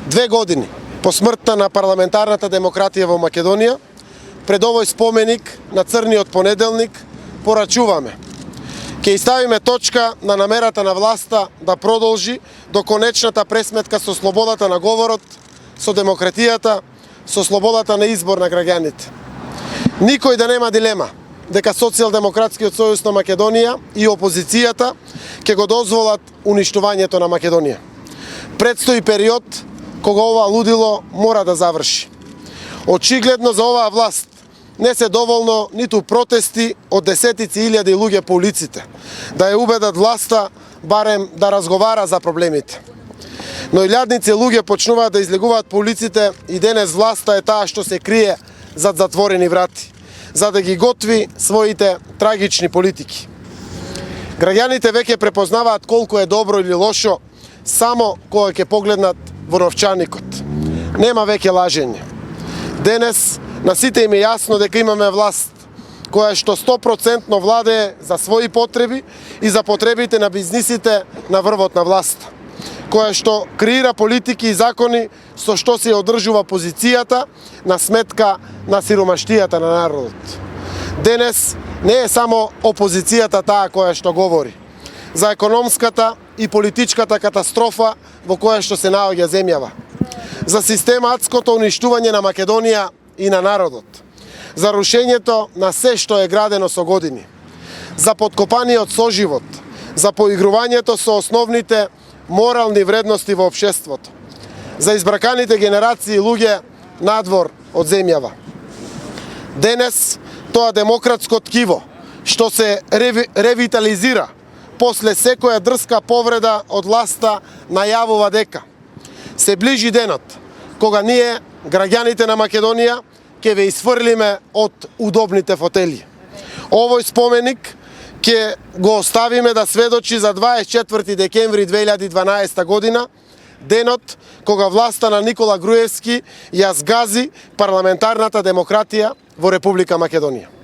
2 години по смртта на парламентарната демократија во Македонија, пред овој споменик на црниот понеделник, порачуваме: ќе ставиме точка на намерата на власта да продолжи до конечната пресметка со слободата на говорот, со демократијата, со слободата на избор на граѓаните. Никој да нема дилема дека Социјалдемократскиот сојуз на Македонија и опозицијата ќе го дозволат уништувањето на Македонија. Предстои период кога ова лудило мора да заврши. Очигледно за оваа власт не се доволно ниту протести од десетици илјади луѓе по улиците да ја убедат власта барем да разговара за проблемите. Но илјадници луѓе почнуваат да излегуваат по улиците и денес власта е таа што се крие зад затворени врати, за да ги готви своите трагични политики. Граѓаните веќе препознаваат колку е добро или лошо само кога ќе погледнат во новчаникот. Нема веќе лажење. Денес на сите им е јасно дека имаме власт која што 100% владее за своји потреби и за потребите на бизнисите на врвот на власта, која што креира политики и закони со што се одржува позицијата на сметка на сиромаштијата на народот. Денес не е само опозицијата таа која што говори за економската и политичката катастрофа во која што се наоѓа земјава, за систематското уништување на Македонија и на народот, за рушењето на се што е градено со години, за подкопаниот соживот, за поигрувањето со основните морални вредности во општеството, за избраканите генерации луѓе надвор од земјава. Денес тоа демократско ткиво што се ревитализира после секоја дрска повреда од власта најавува дека се ближи денот кога ние, граѓаните на Македонија, ќе ве изфрлиме од удобните фотели. Овој споменик ќе го оставиме да сведочи за 24 декември 2012 година, денот кога власта на Никола Груевски ја згази парламентарната демократија во Република Македонија.